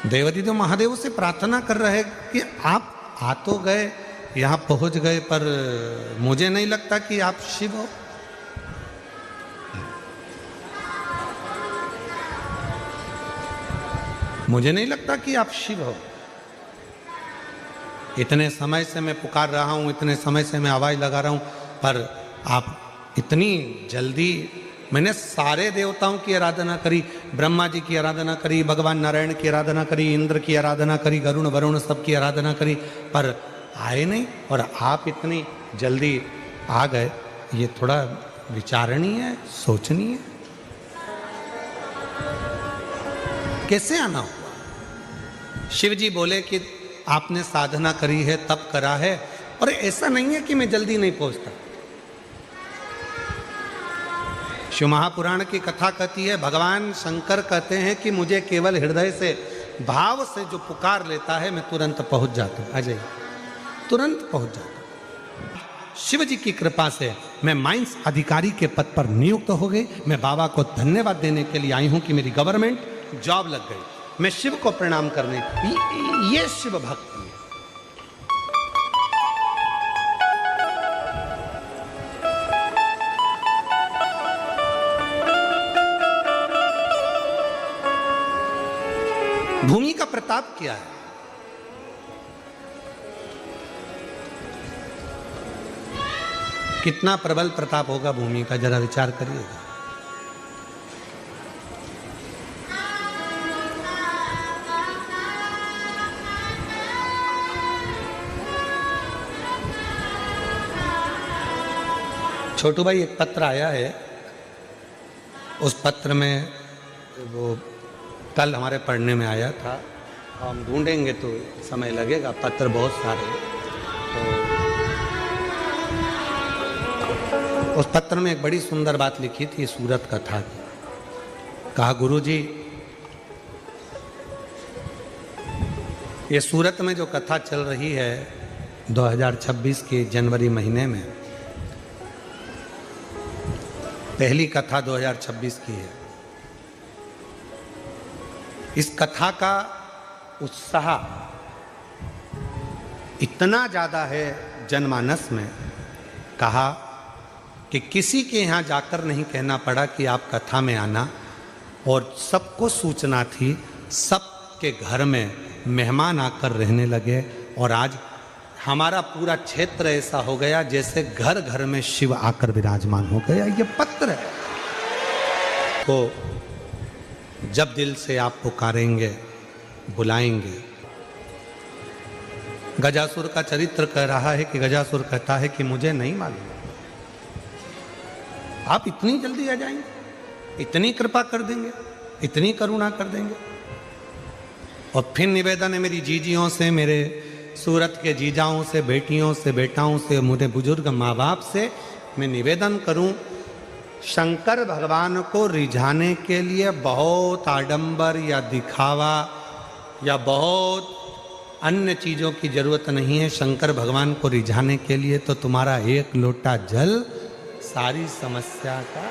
देवदी तो महादेव से प्रार्थना कर रहे कि आप आ तो गए, यहाँ पहुँच गए, पर मुझे नहीं लगता कि आप शिव हो। मुझे नहीं लगता कि आप शिव हो। इतने समय से मैं पुकार रहा हूँ, इतने समय से मैं आवाज़ लगा रहा हूँ, पर आप इतनी जल्दी। मैंने सारे देवताओं की आराधना करी, ब्रह्मा जी की आराधना करी, भगवान नारायण की आराधना करी, इंद्र की आराधना करी, गरुण वरुण सब की आराधना करी, पर आए नहीं, और आप इतनी जल्दी आ गए। ये थोड़ा विचारणीय है, सोचनीय है। कैसे आना हुआ? शिव जी बोले कि आपने साधना करी है, तप करा है, और ऐसा नहीं है कि मैं जल्दी नहीं पहुंचता। शिव महापुराण की कथा कहती है, भगवान शंकर कहते हैं कि मुझे केवल हृदय से, भाव से जो पुकार लेता है, मैं तुरंत पहुंच जाता हूं। आ जाइए, तुरंत पहुंच जाता हूं। शिव जी की कृपा से मैं माइंस अधिकारी के पद पर नियुक्त हो गई। मैं बाबा को धन्यवाद देने के लिए आई हूं कि मेरी गवर्नमेंट जॉब लग गई। मैं शिव को प्रणाम करने, ये शिव भक्ति है। भूमि का प्रताप क्या है? कितना प्रबल प्रताप होगा भूमि का, जरा विचार करिएगा। छोटू भाई, एक पत्र आया है, उस पत्र में वो कल हमारे पढ़ने में आया था, हम ढूंढेंगे तो समय लगेगा, पत्र बहुत सारे। तो उस पत्र में एक बड़ी सुंदर बात लिखी थी सूरत कथा की। कहा, गुरुजी, ये सूरत में जो कथा चल रही है 2026 के जनवरी महीने में, पहली कथा 2026 की है। इस कथा का उत्साह इतना ज़्यादा है जनमानस में, कहा कि किसी के यहाँ जाकर नहीं कहना पड़ा कि आप कथा में आना, और सबको सूचना थी, सबके घर में मेहमान आकर रहने लगे, और आज हमारा पूरा क्षेत्र ऐसा हो गया जैसे घर घर में शिव आकर विराजमान हो गया। ये पत्र है। तो जब दिल से आप पुकारेंगे, बुलाएंगे। गजासुर का चरित्र कह रहा है कि गजासुर कहता है कि मुझे नहीं मालूम, आप इतनी जल्दी आ जाएंगे, इतनी कृपा कर देंगे, इतनी करुणा कर देंगे। और फिर निवेदन है मेरी जीजियों से, मेरे सूरत के जीजाओं से, बेटियों से, बेटाओं से, मेरे बुजुर्ग माँ बाप से मैं निवेदन करूं, शंकर भगवान को रिझाने के लिए बहुत आडंबर या दिखावा या बहुत अन्य चीज़ों की जरूरत नहीं है। शंकर भगवान को रिझाने के लिए तो तुम्हारा एक लोटा जल सारी समस्या का,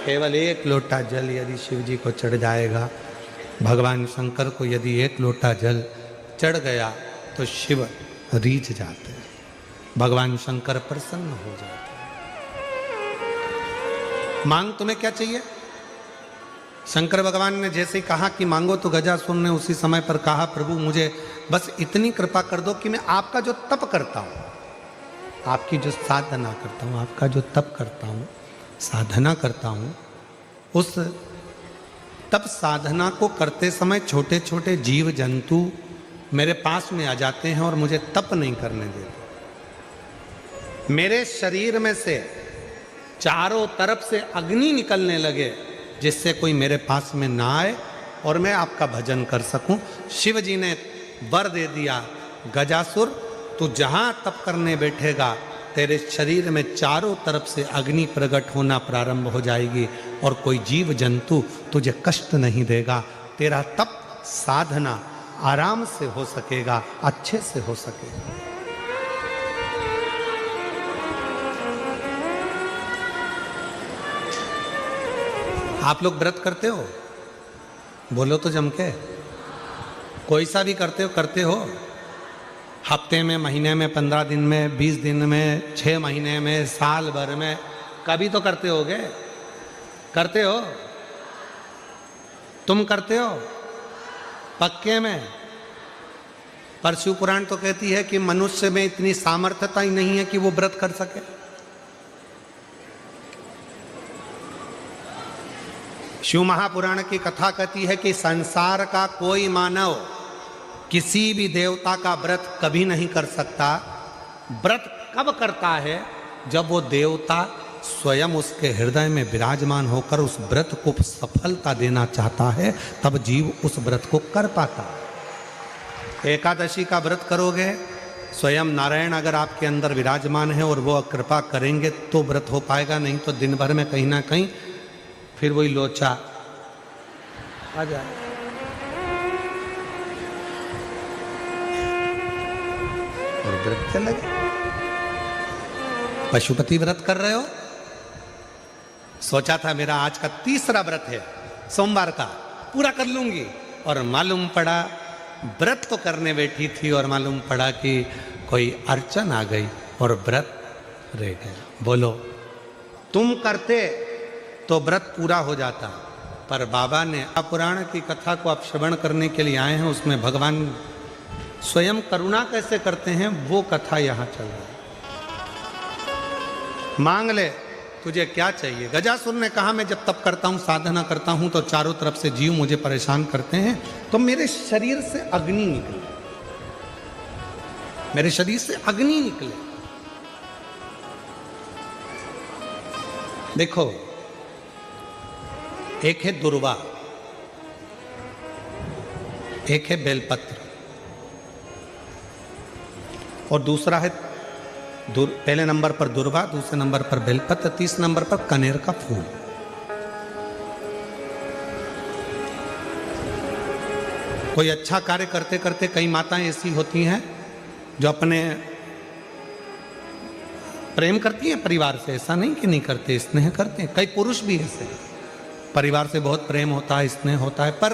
केवल एक लोटा जल यदि शिव जी को चढ़ जाएगा, भगवान शंकर को यदि एक लोटा जल चढ़ गया तो शिव रीझ जाते हैं, भगवान शंकर प्रसन्न हो जाते हैं। मांग तुम्हें क्या चाहिए? शंकर भगवान ने जैसे ही कहा कि मांगो, तो गजासुर ने उसी समय पर कहा, प्रभु मुझे बस इतनी कृपा कर दो कि मैं आपका जो तप करता हूँ, आपकी जो साधना करता हूँ, आपका जो तप करता हूँ, साधना करता हूँ, उस तप साधना को करते समय छोटे छोटे जीव जंतु मेरे पास में आ जाते हैं और मुझे तप नहीं करने देते। मेरे शरीर में से चारों तरफ से अग्नि निकलने लगे, जिससे कोई मेरे पास में ना आए और मैं आपका भजन कर सकूं। शिव जी ने वर दे दिया, गजासुर तू जहां तप करने बैठेगा, तेरे शरीर में चारों तरफ से अग्नि प्रकट होना प्रारंभ हो जाएगी और कोई जीव जंतु तुझे कष्ट नहीं देगा। तेरा तप साधना आराम से हो सकेगा, अच्छे से हो सकेगा। आप लोग व्रत करते हो? बोलो तो जम के। कोई सा भी करते हो, हफ्ते में, महीने में, 15 दिन में, 20 दिन में, 6 महीने में, साल भर में, कभी तो करते होगे। करते हो? तुम करते हो पक्के में? पर शिव पुराण तो कहती है कि मनुष्य में इतनी सामर्थ्यता ही नहीं है कि वो व्रत कर सके। शिव महापुराण की कथा कहती है कि संसार का कोई मानव किसी भी देवता का व्रत कभी नहीं कर सकता। व्रत कब करता है? जब वो देवता स्वयं उसके हृदय में विराजमान होकर उस व्रत को सफलता देना चाहता है, तब जीव उस व्रत को कर पाता है। एकादशी का व्रत करोगे, स्वयं नारायण अगर आपके अंदर विराजमान है और वो कृपा करेंगे तो व्रत हो पाएगा, नहीं तो दिन भर में कहीं ना कहीं फिर वही लोचा आ जाए। और व्रत चल लगे। पशुपति व्रत कर रहे हो, सोचा था मेरा आज का तीसरा व्रत है, सोमवार का पूरा कर लूंगी, और मालूम पड़ा व्रत तो करने बैठी थी और मालूम पड़ा कि कोई अड़चन आ गई और व्रत रह गया। बोलो, तुम करते तो व्रत पूरा हो जाता, पर बाबा ने पुराण की कथा को आप श्रवण करने के लिए आए हैं, उसमें भगवान स्वयं करुणा कैसे करते हैं वो कथा यहां चल रही है। मांग ले, तुझे क्या चाहिए? गजासुर ने कहा मैं जब तप करता हूं, साधना करता हूं, तो चारों तरफ से जीव मुझे परेशान करते हैं, तो मेरे शरीर से अग्नि निकले, मेरे शरीर से अग्नि निकले। देखो, एक है दुर्वा, एक है बेलपत्र, और दूसरा है पहले नंबर पर दुर्वा, दूसरे नंबर पर बेलपत्र, तीसरे नंबर पर कनेर का फूल। कोई अच्छा कार्य करते करते कई माताएं ऐसी होती हैं जो अपने प्रेम करती हैं परिवार से, ऐसा नहीं कि नहीं करते, स्नेह करते हैं। कई पुरुष भी ऐसे, परिवार से बहुत प्रेम होता है, स्नेह होता है, पर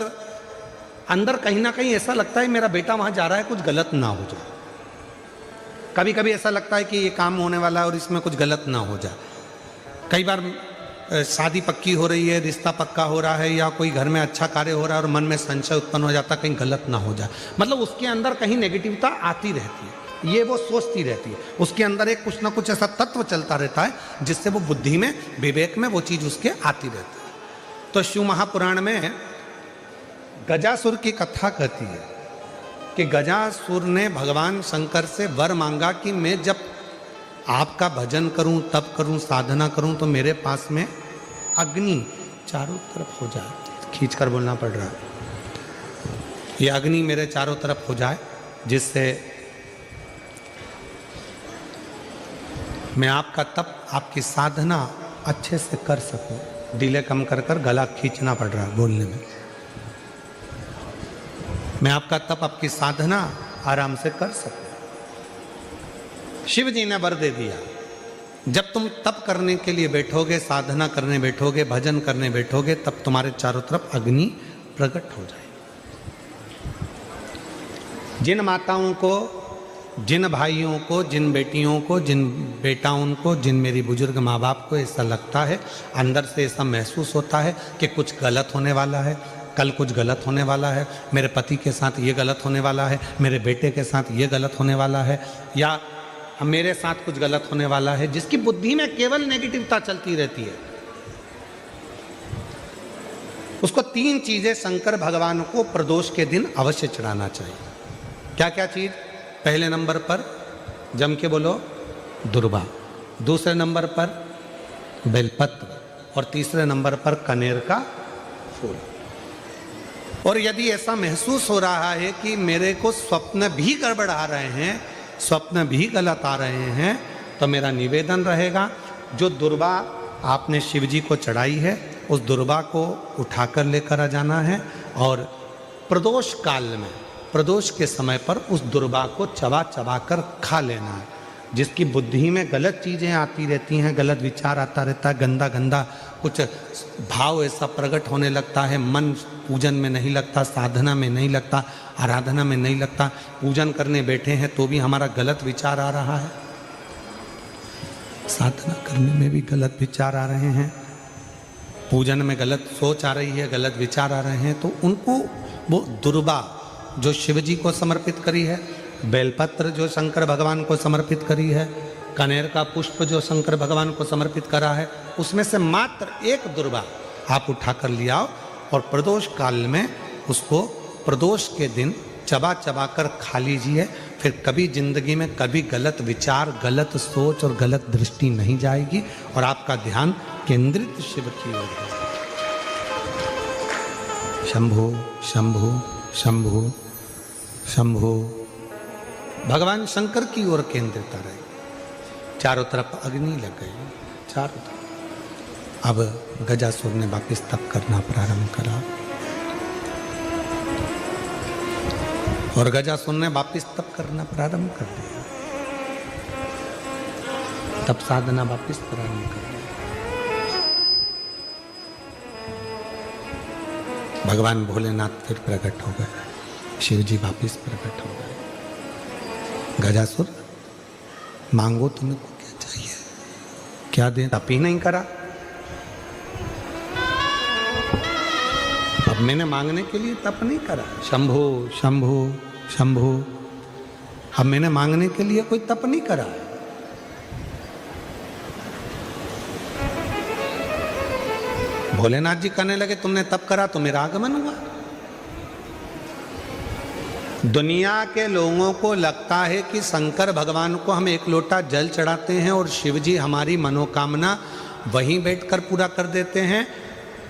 अंदर कहीं ना कहीं ऐसा लगता है मेरा बेटा वहां जा रहा है, कुछ गलत ना हो जाए। कभी कभी ऐसा लगता है कि ये काम होने वाला है और इसमें कुछ गलत ना हो जाए। कई बार शादी पक्की हो रही है, रिश्ता पक्का हो रहा है, या कोई घर में अच्छा कार्य हो रहा है और मन में संशय उत्पन्न हो जाता है कहीं गलत ना हो जाए। मतलब उसके अंदर कहीं नेगेटिविटी आती रहती है, ये वो सोचती रहती है, उसके अंदर एक कुछ ना कुछ ऐसा तत्व चलता रहता है जिससे वो बुद्धि में, विवेक में वो चीज़ उसके आती रहती है। तो शिव महापुराण में गजासुर की कथा कहती है कि गजासुर ने भगवान शंकर से वर मांगा कि मैं जब आपका भजन करूं, तप करूं, साधना करूं, तो मेरे पास में अग्नि चारों तरफ हो जाए। खींच कर बोलना पड़ रहा है। ये अग्नि मेरे चारों तरफ हो जाए, जिससे मैं आपका तप, आपकी साधना अच्छे से कर सकूं। डिले कम कर कर गला खींचना पड़ रहा है बोलने में। मैं आपका तप, आपकी साधना आराम से कर सकूं। शिव जी ने वर दे दिया, जब तुम तप करने के लिए बैठोगे, साधना करने बैठोगे, भजन करने बैठोगे, तब तुम्हारे चारों तरफ अग्नि प्रकट हो जाएगी। जिन माताओं को, जिन भाइयों को, जिन बेटियों को, जिन बेटाओं को, जिन मेरी बुजुर्ग माँ बाप को ऐसा लगता है, अंदर से ऐसा महसूस होता है कि कुछ गलत होने वाला है, कल कुछ गलत होने वाला है, मेरे पति के साथ ये गलत होने वाला है, मेरे बेटे के साथ ये गलत होने वाला है, या मेरे साथ कुछ गलत होने वाला है, जिसकी बुद्धि में केवल नेगेटिविटी चलती रहती है, उसको 3 चीजें शंकर भगवान को प्रदोष के दिन अवश्य चढ़ाना चाहिए। क्या क्या चीज? पहले नंबर पर जम के बोलो दुर्वा, दूसरे नंबर पर बेलपत्र, और तीसरे नंबर पर कनेर का फूल। और यदि ऐसा महसूस हो रहा है कि मेरे को स्वप्न भी गड़बड़ आ रहे हैं, स्वप्न भी गलत आ रहे हैं, तो मेरा निवेदन रहेगा, जो दुर्वा आपने शिव जी को चढ़ाई है, उस दुर्वा को उठाकर लेकर आ जाना है, और प्रदोष काल में, प्रदोष के समय पर उस दुर्वा को चबा चबा कर खा लेना है। जिसकी बुद्धि में गलत चीज़ें आती रहती हैं, गलत विचार आता रहता है, गंदा गंदा कुछ भाव ऐसा प्रकट होने लगता है, मन पूजन में नहीं लगता, साधना में नहीं लगता, आराधना में नहीं लगता, पूजन करने बैठे हैं तो भी हमारा गलत विचार आ रहा है, साधना करने में भी गलत विचार आ रहे हैं, पूजन में गलत सोच आ रही है, गलत विचार आ रहे हैं, तो उनको वो दुर्वा जो शिव जी को समर्पित करी है, बेलपत्र जो शंकर भगवान को समर्पित करी है, कनेर का पुष्प जो शंकर भगवान को समर्पित करा है, उसमें से मात्र एक दुर्वा आप उठा कर ले आओ और प्रदोष काल में उसको प्रदोष के दिन चबा चबा कर खा लीजिए। फिर कभी जिंदगी में कभी गलत विचार, गलत सोच और गलत दृष्टि नहीं जाएगी और आपका ध्यान केंद्रित शिव की ओर है। शंभो शंभो शंभो शंभो, भगवान शंकर की ओर केंद्रित रहे। चारों तरफ अग्नि लग गई, चारों तरफ। अब गजासुर ने वापिस तप करना प्रारंभ करा और गजासुर ने वापिस तप करना प्रारंभ कर दिया, तप साधना वापिस प्रारंभ कर दिया। भगवान भोलेनाथ फिर प्रकट हो गए, शिव जी वापिस प्रकट हो गए। गजासुर मांगो तुम्हें को क्या चाहिए, क्या दें? तप ही नहीं करा। अब मैंने मांगने के लिए तप नहीं करा। शंभो शंभो शंभो, अब मैंने मांगने के लिए कोई तप नहीं करा। भोलेनाथ जी कहने लगे तुमने तप करा तो मेरा आगमन हुआ। दुनिया के लोगों को लगता है कि शंकर भगवान को हम एक लोटा जल चढ़ाते हैं और शिव जी हमारी मनोकामना वहीं बैठकर पूरा कर देते हैं।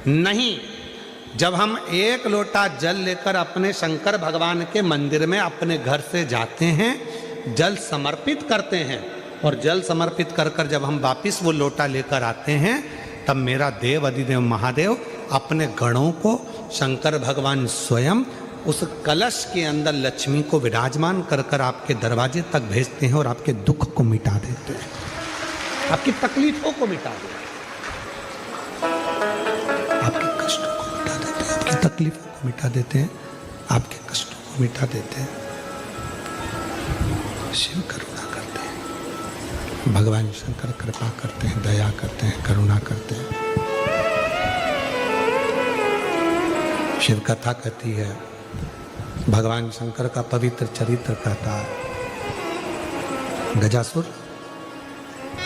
नहीं, जब हम एक लोटा जल लेकर अपने शंकर भगवान के मंदिर में अपने घर से जाते हैं, जल समर्पित करते हैं और जल समर्पित कर कर जब हम वापिस वो लोटा लेकर आते हैं, तब मेरा देव अधिदेव महादेव अपने गणों को शंकर भगवान स्वयं उस कलश के अंदर लक्ष्मी को विराजमान कर कर आपके दरवाजे तक भेजते हैं और आपके दुख को मिटा देते हैं, आपकी तकलीफों को मिटा देते हैं, आपके कष्टों को मिटा देते हैं, आपकी तकलीफों को मिटा देते हैं, आपके कष्टों को मिटा देते हैं। शिव करुणा करते हैं, भगवान शंकर कृपा करते हैं, दया करते हैं, करुणा करते हैं। शिव कथा कहती है, भगवान शंकर का पवित्र चरित्र कहता है, गजासुर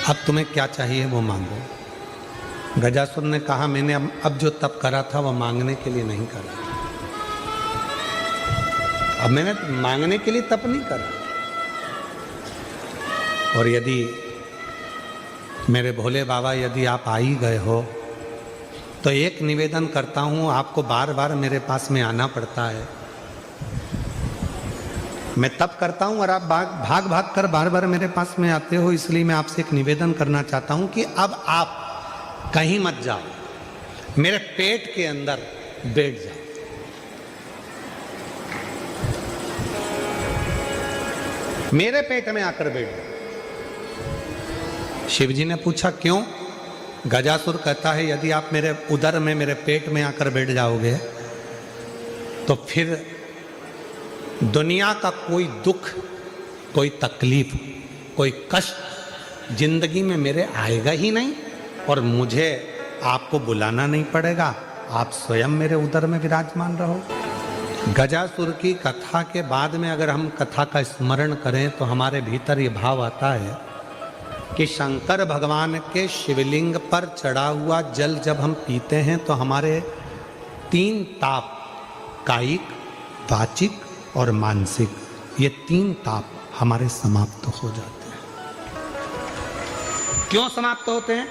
अब तुम्हें क्या चाहिए वो मांगो। गजासुर ने कहा मैंने अब जो तप करा था वो मांगने के लिए नहीं करा, अब मैंने मांगने के लिए तप नहीं करा। और यदि मेरे भोले बाबा यदि आप आ ही गए हो तो एक निवेदन करता हूँ, आपको बार बार मेरे पास में आना पड़ता है, मैं तप करता हूं और आप भाग भाग कर बार बार मेरे पास में आते हो, इसलिए मैं आपसे एक निवेदन करना चाहता हूं कि अब आप कहीं मत जाओ, मेरे पेट के अंदर बैठ जाओ। मेरे पेट में आकर बैठ जाओ। शिव जी ने पूछा क्यों? गजासुर कहता है यदि आप मेरे उदर में, मेरे पेट में आकर बैठ जाओगे तो फिर दुनिया का कोई दुख, कोई तकलीफ, कोई कष्ट जिंदगी में मेरे आएगा ही नहीं और मुझे आपको बुलाना नहीं पड़ेगा, आप स्वयं मेरे उदर में विराजमान रहो। गजासुर की कथा के बाद में अगर हम कथा का स्मरण करें तो हमारे भीतर ये भाव आता है कि शंकर भगवान के शिवलिंग पर चढ़ा हुआ जल जब हम पीते हैं तो हमारे 3 ताप, कायिक, वाचिक और मानसिक, ये 3 ताप हमारे समाप्त हो जाते हैं। क्यों समाप्त होते हैं?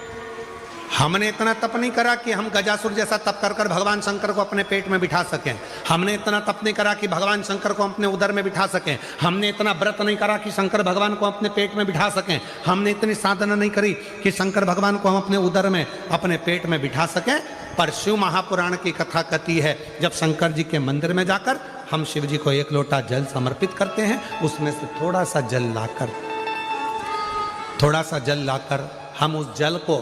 हमने इतना तप नहीं करा कि हम गजासुर जैसा तप कर कर भगवान शंकर को अपने पेट में बिठा सकें। हमने इतना तप नहीं करा कि भगवान शंकर को अपने उदर में बिठा सकें। हमने इतना व्रत नहीं करा कि शंकर भगवान को अपने पेट में बिठा सकें। हमने इतनी साधना नहीं करी कि शंकर भगवान को हम अपने उदर में, अपने पेट में बिठा सकें। पर शिव महापुराण की कथा कहती है जब शंकर जी के मंदिर में जाकर हम शिव जी को 1 लोटा जल समर्पित करते हैं, उसमें से थोड़ा सा जल लाकर थोड़ा सा जल लाकर हम उस जल को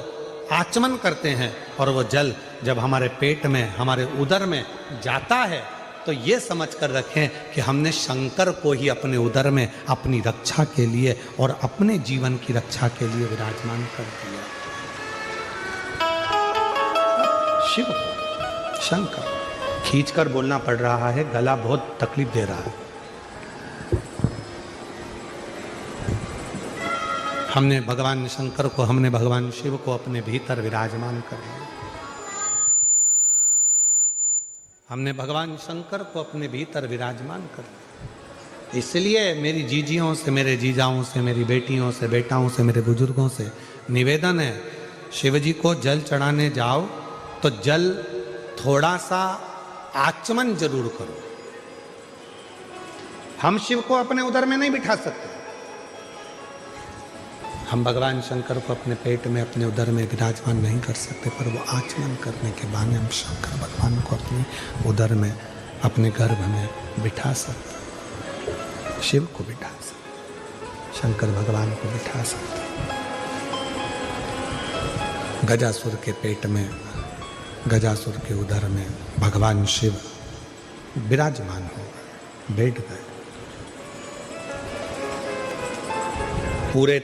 आचमन करते हैं और वो जल जब हमारे पेट में, हमारे उदर में जाता है तो ये समझ कर रखें कि हमने शंकर को ही अपने उदर में अपनी रक्षा के लिए और अपने जीवन की रक्षा के लिए विराजमान कर दिया। शिव शंकर खींचकर बोलना पड़ रहा है, गला बहुत तकलीफ दे रहा है। हमने भगवान शंकर को, हमने भगवान शिव को अपने भीतर विराजमान कर लिया। हमने भगवान शंकर को अपने भीतर विराजमान कर लिया। इसलिए मेरी जीजियों से, मेरे जीजाओं से, मेरी बेटियों से, बेटाओं से, मेरे बुजुर्गों से निवेदन है, शिव जी को जल चढ़ाने जाओ तो जल थोड़ा सा आचमन जरूर करो। हम शिव को अपने उदर में नहीं बिठा सकते, हम भगवान शंकर को अपने पेट में, अपने उदर में विराजमान नहीं कर सकते, पर वो आचमन करने के बहाने हम शंकर भगवान को अपने उदर में, अपने गर्भ में बिठा सकते, शिव को बिठा सकते, शंकर भगवान को बिठा सकते। गजासुर के पेट में, गजासुर के उदर में भगवान शिव विराजमान हो गए, बैठ गए। पूरे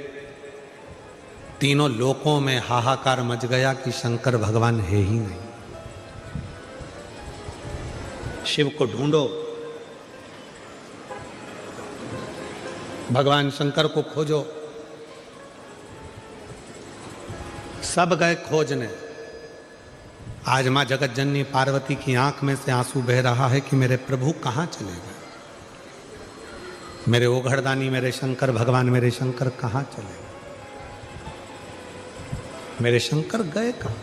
तीनों लोकों में हाहाकार मच गया कि शंकर भगवान है ही नहीं। शिव को ढूंढो, भगवान शंकर को खोजो। सब गए खोजने। आज मां जगत जननी पार्वती की आंख में से आंसू बह रहा है कि मेरे प्रभु कहां चले गए, मेरे ओघड़दानी, मेरे शंकर भगवान, मेरे शंकर कहां चले गए, मेरे शंकर गए कहां।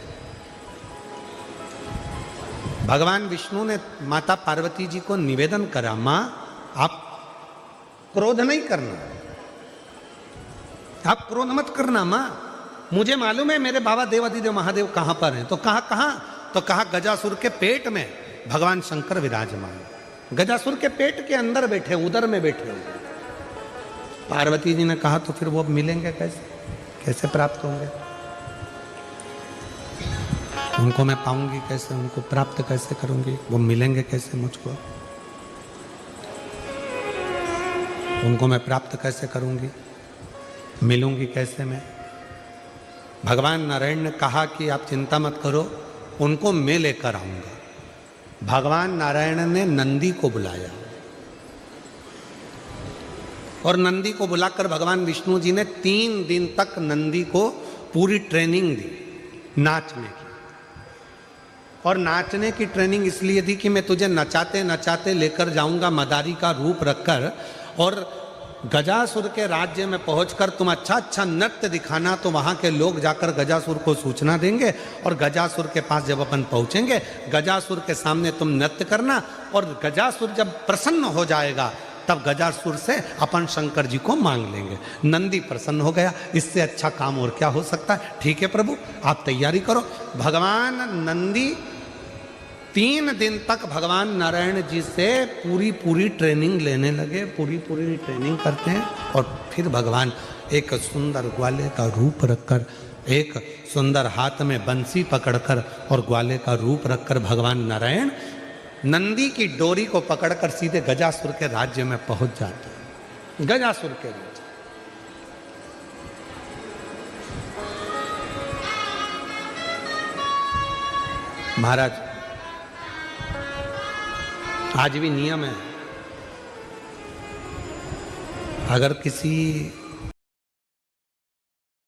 भगवान विष्णु ने माता पार्वती जी को निवेदन करा, मां आप क्रोध नहीं करना, आप क्रोध मत करना मां, मुझे मालूम है मेरे बाबा देवादिदेव महादेव कहां पर हैं। तो कहां? तो कहा गजासुर के पेट में भगवान शंकर विराजमान, गजासुर के पेट के अंदर बैठे, उदर में बैठे हुए। पार्वती जी ने कहा तो फिर वो मिलेंगे कैसे, कैसे प्राप्त होंगे, उनको मैं पाऊंगी कैसे, उनको प्राप्त कैसे करूंगी, वो मिलेंगे कैसे मुझको, उनको मैं प्राप्त कैसे करूंगी, मिलूंगी कैसे मैं। भगवान नारायण ने कहा कि आप चिंता मत करो, उनको मैं लेकर आऊंगा। भगवान नारायण ने नंदी को बुलाया और नंदी को बुलाकर भगवान विष्णु जी ने 3 दिन तक नंदी को पूरी ट्रेनिंग दी नाचने की। और नाचने की ट्रेनिंग इसलिए दी कि मैं तुझे नचाते नचाते लेकर जाऊंगा मदारी का रूप रखकर, और गजासुर के राज्य में पहुंचकर तुम अच्छा अच्छा नृत्य दिखाना, तो वहां के लोग जाकर गजासुर को सूचना देंगे और गजासुर के पास जब अपन पहुंचेंगे, गजासुर के सामने तुम नृत्य करना, और गजासुर जब प्रसन्न हो जाएगा तब गजासुर से अपन शंकर जी को मांग लेंगे। नंदी प्रसन्न हो गया, इससे अच्छा काम और क्या हो सकता है। ठीक है प्रभु, आप तैयारी करो। भगवान नंदी 3 दिन तक भगवान नारायण जी से पूरी ट्रेनिंग लेने लगे, पूरी ट्रेनिंग करते हैं, और फिर भगवान एक सुंदर ग्वाले का रूप रखकर, एक सुंदर हाथ में बंसी पकड़कर और ग्वाले का रूप रखकर भगवान नारायण नंदी की डोरी को पकड़कर सीधे गजासुर के राज्य में पहुंच जाते हैं। गजासुर के राज्य, महाराज आज भी नियम है, अगर किसी